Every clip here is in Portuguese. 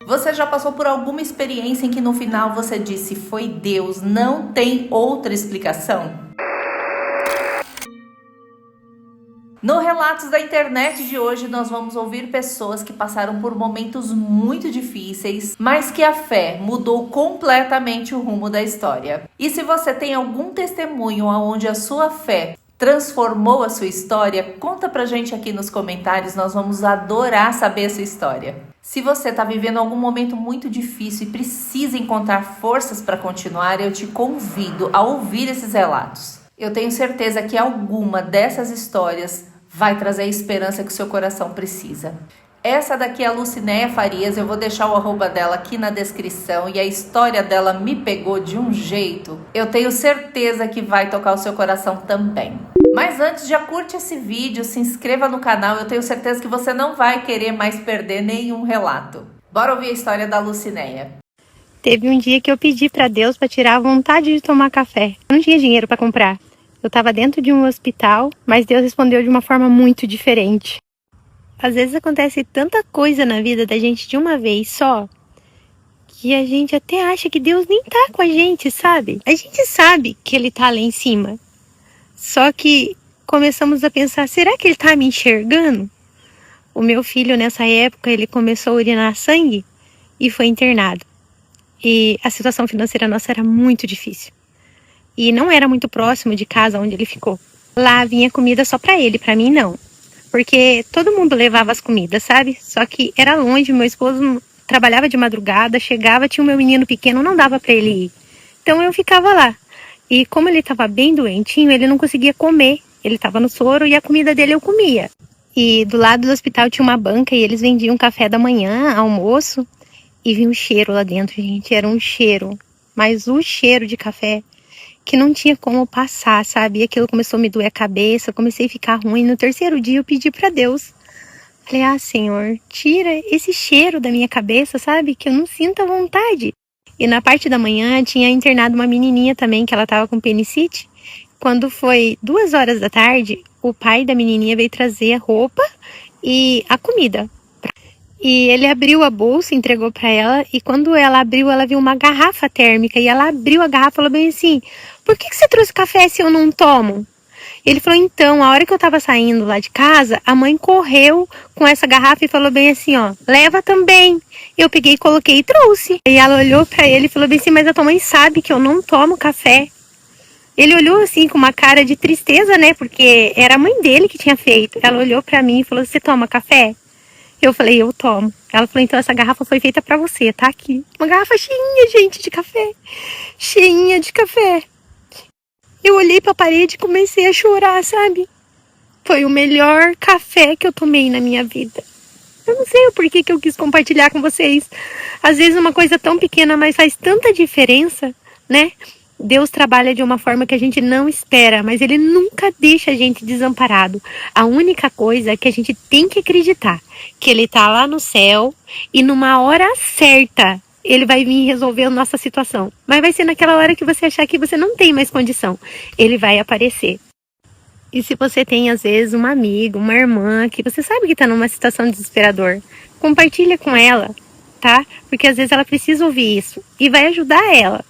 Você já passou por alguma experiência em que no final você disse foi Deus, não tem outra explicação? No Relatos da Internet de hoje, nós vamos ouvir pessoas que passaram por momentos muito difíceis, mas que a fé mudou completamente o rumo da história. E se você tem algum testemunho onde a sua fé transformou a sua história, conta pra gente aqui nos comentários, nós vamos adorar saber a sua história. Se você está vivendo algum momento muito difícil e precisa encontrar forças para continuar, eu te convido a ouvir esses relatos. Eu tenho certeza que alguma dessas histórias vai trazer a esperança que o seu coração precisa. Essa daqui é a Lucinéia Farias, eu vou deixar o arroba dela aqui na descrição e a história dela me pegou de um jeito. Eu tenho certeza que vai tocar o seu coração também. Mas antes, já curte esse vídeo, se inscreva no canal, eu tenho certeza que você não vai querer mais perder nenhum relato. Bora ouvir a história da Lucinéia. Teve um dia que eu pedi para Deus para tirar a vontade de tomar café. Eu não tinha dinheiro para comprar. Eu estava dentro de um hospital, mas Deus respondeu de uma forma muito diferente. Às vezes acontece tanta coisa na vida da gente de uma vez só, que a gente até acha que Deus nem tá com a gente, sabe? A gente sabe que Ele tá lá em cima. Só que começamos a pensar, será que Ele tá me enxergando? O meu filho, nessa época, ele começou a urinar sangue e foi internado. E a situação financeira nossa era muito difícil. E não era muito próximo de casa onde ele ficou. Lá vinha comida só pra ele, pra mim não. Porque todo mundo levava as comidas, sabe? Só que era longe, meu esposo trabalhava de madrugada, chegava, tinha o meu menino pequeno, não dava pra ele ir. Então eu ficava lá. E como ele estava bem doentinho, ele não conseguia comer. Ele estava no soro e a comida dele eu comia. E do lado do hospital tinha uma banca e eles vendiam café da manhã, almoço. E vinha um cheiro lá dentro, gente. Era um cheiro. Mas o cheiro de café que não tinha como passar, sabe? E aquilo começou a me doer a cabeça, eu comecei a ficar ruim. No terceiro dia eu pedi para Deus. Falei, Senhor, tira esse cheiro da minha cabeça, sabe? Que eu não sinta vontade. E na parte da manhã tinha internado uma menininha também, que ela tava com apendicite. Quando foi 2 horas da tarde, o pai da menininha veio trazer a roupa e a comida. E ele abriu a bolsa, entregou para ela, e quando ela abriu, ela viu uma garrafa térmica, e ela abriu a garrafa e falou bem assim, por que você trouxe café se eu não tomo? Ele falou, então, a hora que eu tava saindo lá de casa, a mãe correu com essa garrafa e falou bem assim, ó, leva também. Eu peguei, coloquei e trouxe. E ela olhou para ele e falou bem assim, mas a tua mãe sabe que eu não tomo café. Ele olhou assim com uma cara de tristeza, né, porque era a mãe dele que tinha feito. Ela olhou para mim e falou, você toma café? Eu falei, eu tomo. Ela falou, então essa garrafa foi feita pra você, tá aqui. Uma garrafa cheinha, gente, de café. Cheinha de café. Eu olhei pra parede e comecei a chorar, sabe? Foi o melhor café que eu tomei na minha vida. Eu não sei o porquê que eu quis compartilhar com vocês. Às vezes uma coisa tão pequena, mas faz tanta diferença, né? Deus trabalha de uma forma que a gente não espera, mas Ele nunca deixa a gente desamparado. A única coisa é que a gente tem que acreditar que Ele tá lá no céu e numa hora certa Ele vai vir resolver a nossa situação. Mas vai ser naquela hora que você achar que você não tem mais condição. Ele vai aparecer. E se você tem, às vezes, uma amiga, uma irmã, que você sabe que está numa situação desesperadora, compartilha com ela, tá? Porque às vezes ela precisa ouvir isso e vai ajudar ela.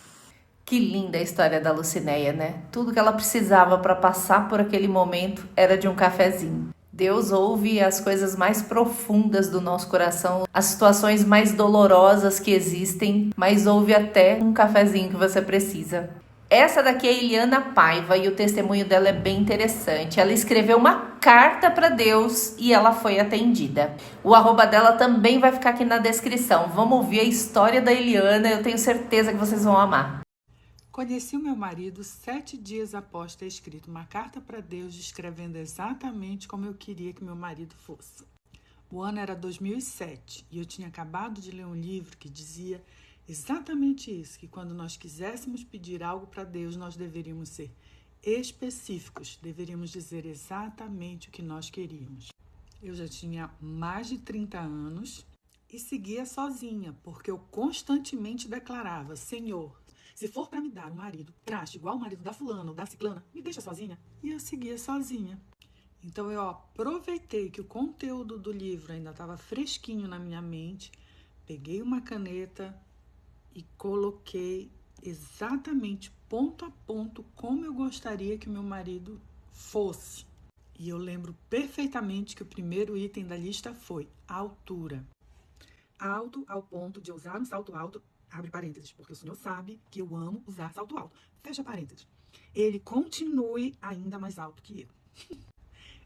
Que linda a história da Lucinéia, né? Tudo que ela precisava para passar por aquele momento era de um cafezinho. Deus ouve as coisas mais profundas do nosso coração, as situações mais dolorosas que existem, mas ouve até um cafezinho que você precisa. Essa daqui é a Eliana Paiva e o testemunho dela é bem interessante. Ela escreveu uma carta para Deus e ela foi atendida. O arroba dela também vai ficar aqui na descrição. Vamos ouvir a história da Eliana, eu tenho certeza que vocês vão amar. Conheci o meu marido 7 dias após ter escrito uma carta para Deus descrevendo exatamente como eu queria que meu marido fosse. O ano era 2007 e eu tinha acabado de ler um livro que dizia exatamente isso, que quando nós quiséssemos pedir algo para Deus, nós deveríamos ser específicos, deveríamos dizer exatamente o que nós queríamos. Eu já tinha mais de 30 anos e seguia sozinha, porque eu constantemente declarava, Senhor, se for para me dar um marido traste igual o marido da fulana ou da ciclana, me deixa sozinha. E eu seguia sozinha. Então eu aproveitei que o conteúdo do livro ainda estava fresquinho na minha mente, peguei uma caneta e coloquei exatamente ponto a ponto como eu gostaria que o meu marido fosse. E eu lembro perfeitamente que o primeiro item da lista foi a altura. Alto ao ponto de usar um salto alto, abre parênteses, porque o senhor sabe que eu amo usar salto alto, fecha parênteses. Ele continue ainda mais alto que eu.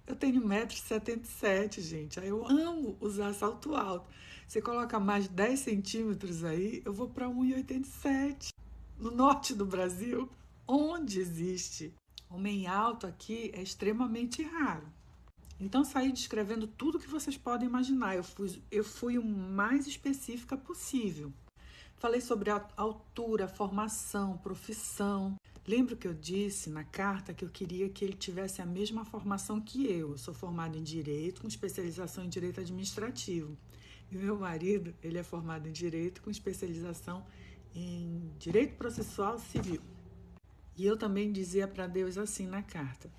Eu tenho 1,77 m, gente, aí eu amo usar salto alto. Você coloca mais 10 centímetros aí, eu vou para 1,87 m. No norte do Brasil, onde existe homem alto aqui, é extremamente raro. Então, saí descrevendo tudo que vocês podem imaginar. Eu fui o mais específica possível. Falei sobre a altura, formação, profissão. Lembro que eu disse na carta que eu queria que ele tivesse a mesma formação que eu. Eu sou formada em Direito, com especialização em Direito Administrativo. E o meu marido, ele é formado em Direito, com especialização em Direito Processual Civil. E eu também dizia para Deus assim na carta: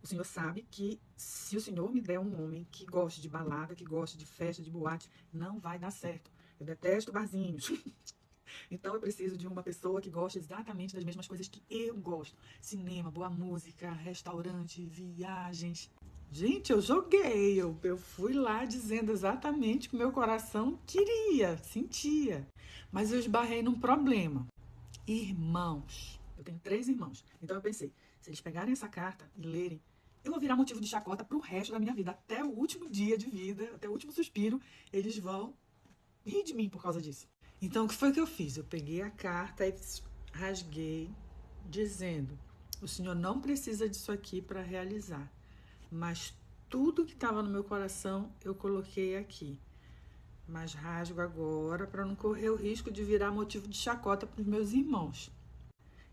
o senhor sabe que se o senhor me der um homem que goste de balada, que goste de festa, de boate, não vai dar certo. Eu detesto barzinhos. Então eu preciso de uma pessoa que goste exatamente das mesmas coisas que eu gosto. Cinema, boa música, restaurante, viagens. Gente, eu joguei. Eu fui lá dizendo exatamente o que meu coração queria, sentia. Mas eu esbarrei num problema. Irmãos. Eu tenho 3 irmãos. Então eu pensei, se eles pegarem essa carta e lerem, eu vou virar motivo de chacota pro resto da minha vida. Até o último dia de vida, até o último suspiro, eles vão rir de mim por causa disso. Então, o que foi que eu fiz? Eu peguei a carta e rasguei, dizendo: o senhor não precisa disso aqui para realizar, mas tudo que estava no meu coração eu coloquei aqui. Mas rasgo agora para não correr o risco de virar motivo de chacota para os meus irmãos.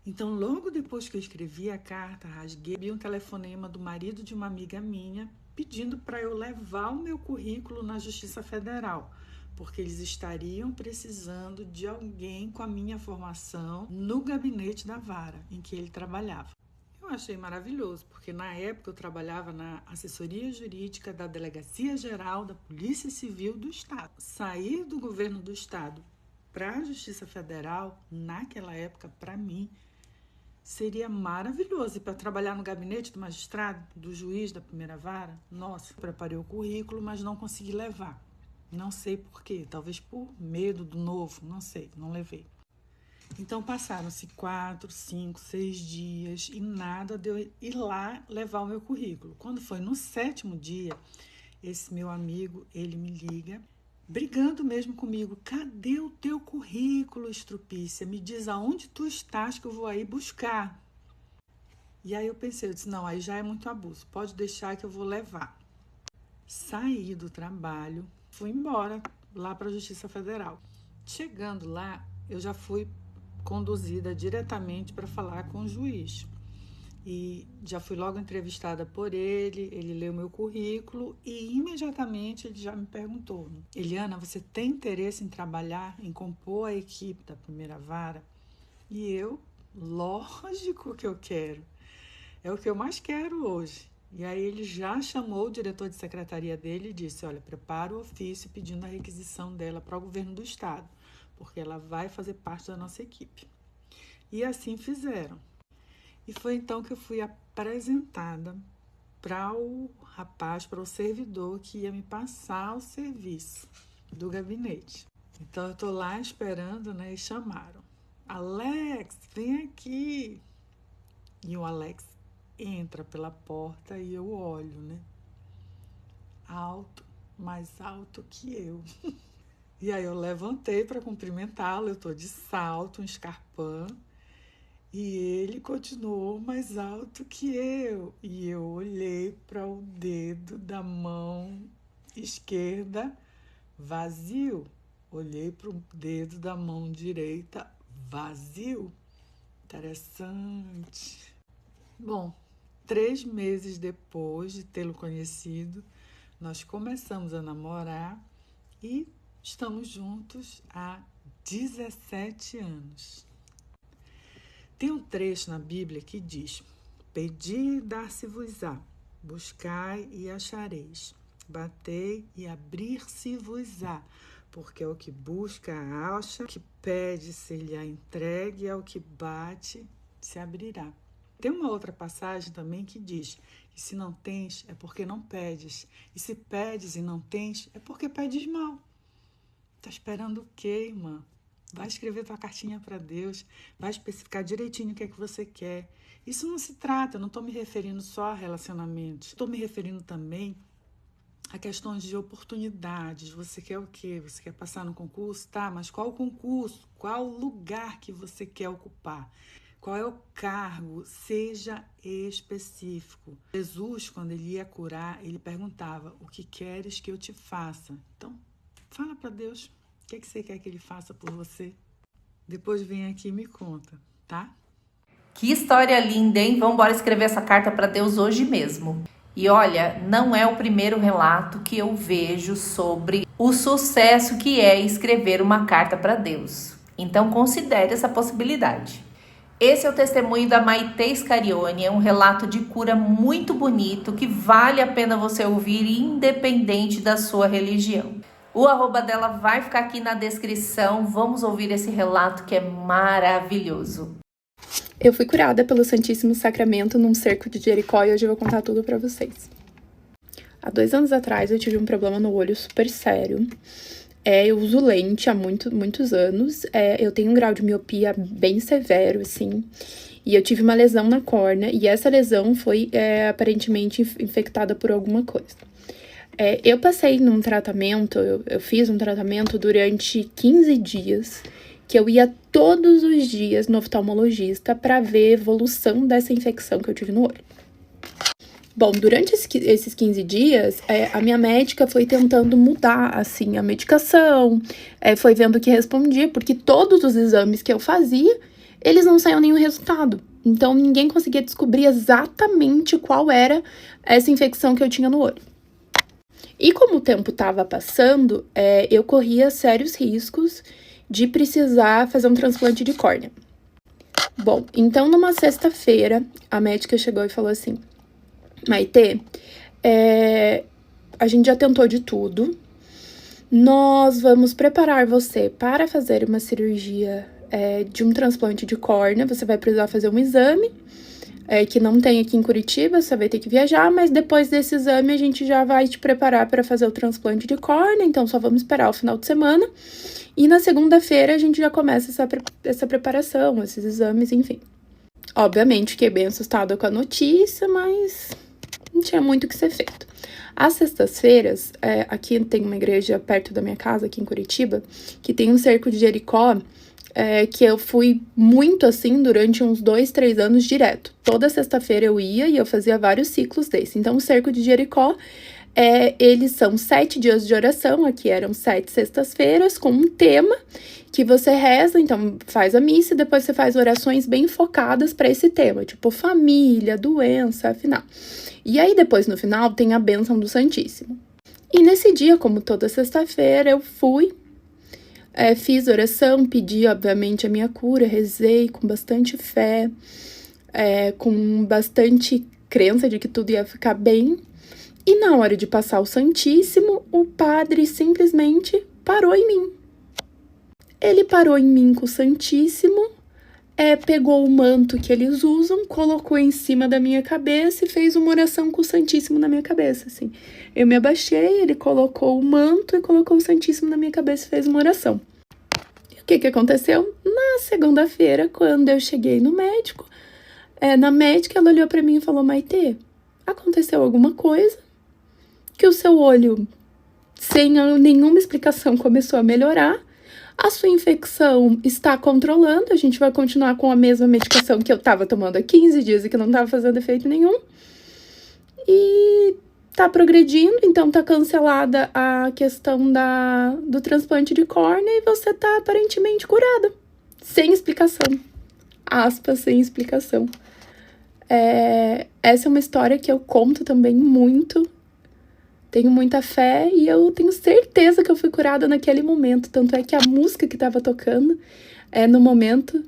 Então, logo depois que eu escrevi a carta, rasguei um telefonema do marido de uma amiga minha pedindo para eu levar o meu currículo na Justiça Federal, porque eles estariam precisando de alguém com a minha formação no gabinete da vara em que ele trabalhava. Eu achei maravilhoso, porque na época eu trabalhava na assessoria jurídica da Delegacia Geral da Polícia Civil do Estado. Sair do governo do Estado para a Justiça Federal, naquela época, para mim, seria maravilhoso. E para trabalhar no gabinete do magistrado, do juiz da primeira vara, nossa, preparei o currículo, mas não consegui levar. Não sei por quê, talvez por medo do novo, não sei, não levei. Então passaram-se 4, 5, 6 dias e nada de eu ir lá levar o meu currículo. Quando foi no 7º dia, esse meu amigo, ele me liga, brigando mesmo comigo: cadê o teu currículo, Estrupícia? Me diz aonde tu estás que eu vou aí buscar. E aí eu pensei, eu disse, não, aí já é muito abuso, pode deixar que eu vou levar. Saí do trabalho, fui embora lá para a Justiça Federal. Chegando lá, eu já fui conduzida diretamente para falar com o juiz. E já fui logo entrevistada por ele leu meu currículo e imediatamente ele já me perguntou: Eliana, você tem interesse em trabalhar, em compor a equipe da primeira vara? E eu, lógico que eu quero. É o que eu mais quero hoje. E aí ele já chamou o diretor de secretaria dele e disse: olha, prepara o ofício pedindo a requisição dela para o governo do estado, porque ela vai fazer parte da nossa equipe. E assim fizeram. E foi então que eu fui apresentada para o rapaz, para o servidor que ia me passar o serviço do gabinete. Então eu estou lá esperando, né? E chamaram: Alex, vem aqui. E o Alex entra pela porta e eu olho, né? Alto, mais alto que eu. E aí eu levantei para cumprimentá-lo, eu tô de salto, um escarpão, e ele continuou mais alto que eu. E eu olhei para o dedo da mão esquerda vazio, olhei para o dedo da mão direita vazio. Interessante. Bom, 3 meses depois de tê-lo conhecido, nós começamos a namorar e estamos juntos há 17 anos. Tem um trecho na Bíblia que diz: pedi e dar-se-vos-á, buscai e achareis, batei e abrir-se-vos-á, porque ao que busca, acha, ao que pede, ser-lhe-á entregue, ao que bate, se abrirá. Tem uma outra passagem também que diz que se não tens, é porque não pedes. E se pedes e não tens, é porque pedes mal. Tá esperando o quê, irmã? Vai escrever tua cartinha para Deus, vai especificar direitinho o que é que você quer. Isso não se trata, eu não estou me referindo só a relacionamentos. Estou me referindo também a questões de oportunidades. Você quer o quê? Você quer passar no concurso? Tá, mas qual o concurso? Qual o lugar que você quer ocupar? Qual é o cargo? Seja específico. Jesus, quando ele ia curar, ele perguntava: o que queres que eu te faça? Então, fala para Deus o que é que você quer que ele faça por você. Depois vem aqui e me conta, tá? Que história linda, hein? Vamos embora escrever essa carta para Deus hoje mesmo. E olha, não é o primeiro relato que eu vejo sobre o sucesso que é escrever uma carta para Deus. Então considere essa possibilidade. Esse é o testemunho da Maitê Scarione, é um relato de cura muito bonito que vale a pena você ouvir independente da sua religião. O arroba dela vai ficar aqui na descrição, vamos ouvir esse relato que é maravilhoso. Eu fui curada pelo Santíssimo Sacramento num cerco de Jericó e hoje eu vou contar tudo pra vocês. Há 2 anos atrás eu tive um problema no olho super sério. Eu uso lente há muitos anos. Eu tenho um grau de miopia bem severo, assim. E eu tive uma lesão na córnea e essa lesão foi aparentemente infectada por alguma coisa. Eu passei num tratamento, eu fiz um tratamento durante 15 dias, que eu ia todos os dias no oftalmologista para ver a evolução dessa infecção que eu tive no olho. Bom, durante esses 15 dias, a minha médica foi tentando mudar, assim, a medicação, foi vendo o que respondia, porque todos os exames que eu fazia, eles não saíam nenhum resultado. Então, ninguém conseguia descobrir exatamente qual era essa infecção que eu tinha no olho. E como o tempo estava passando, eu corria sérios riscos de precisar fazer um transplante de córnea. Bom, então numa sexta-feira, a médica chegou e falou assim: Maitê, a gente já tentou de tudo, nós vamos preparar você para fazer uma cirurgia de um transplante de córnea, você vai precisar fazer um exame, que não tem aqui em Curitiba, você vai ter que viajar, mas depois desse exame a gente já vai te preparar para fazer o transplante de córnea, então só vamos esperar o final de semana. E na segunda-feira a gente já começa essa preparação, esses exames, enfim. Obviamente fiquei bem assustada com a notícia, mas não tinha muito o que ser feito. Às sextas-feiras, aqui tem uma igreja perto da minha casa, aqui em Curitiba, que tem um cerco de Jericó, que eu fui muito assim durante uns 2, 3 anos direto. Toda sexta-feira eu ia e eu fazia vários ciclos desse. Então, o cerco de Jericó, eles são 7 dias de oração, aqui eram 7 sextas-feiras, com um tema que você reza, então faz a missa e depois você faz orações bem focadas para esse tema, tipo família, doença, afinal. E aí depois no final tem a bênção do Santíssimo. E nesse dia, como toda sexta-feira, eu fui, fiz oração, pedi obviamente a minha cura, rezei com bastante fé, com bastante crença de que tudo ia ficar bem. E na hora de passar o Santíssimo, o padre simplesmente parou em mim. Ele parou em mim com o Santíssimo, pegou o manto que eles usam, colocou em cima da minha cabeça e fez uma oração com o Santíssimo na minha cabeça, assim. Eu me abaixei, ele colocou o manto e colocou o Santíssimo na minha cabeça e fez uma oração. E o que aconteceu? Na segunda-feira, quando eu cheguei no médico, na médica, ela olhou pra mim e falou: Maitê, aconteceu alguma coisa? Que o seu olho, sem nenhuma explicação, começou a melhorar. A sua infecção está controlando, a gente vai continuar com a mesma medicação que eu estava tomando há 15 dias e que não estava fazendo efeito nenhum. E tá progredindo, então tá cancelada a questão do transplante de córnea e você tá aparentemente curada. Sem explicação. Aspas, sem explicação. Essa é uma história que eu conto também muito. Tenho muita fé e eu tenho certeza que eu fui curada naquele momento. Tanto é que a música que estava tocando, no momento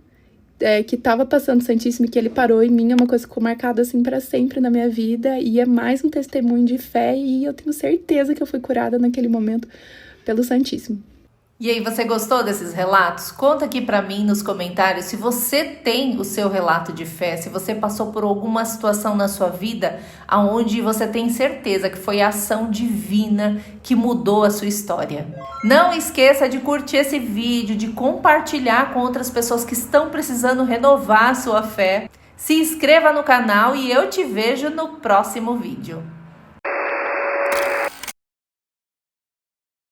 que estava passando o Santíssimo e que ele parou em mim, é uma coisa que ficou marcada assim para sempre na minha vida. E é mais um testemunho de fé e eu tenho certeza que eu fui curada naquele momento pelo Santíssimo. E aí, você gostou desses relatos? Conta aqui pra mim nos comentários se você tem o seu relato de fé, se você passou por alguma situação na sua vida aonde você tem certeza que foi a ação divina que mudou a sua história. Não esqueça de curtir esse vídeo, de compartilhar com outras pessoas que estão precisando renovar a sua fé. Se inscreva no canal e eu te vejo no próximo vídeo.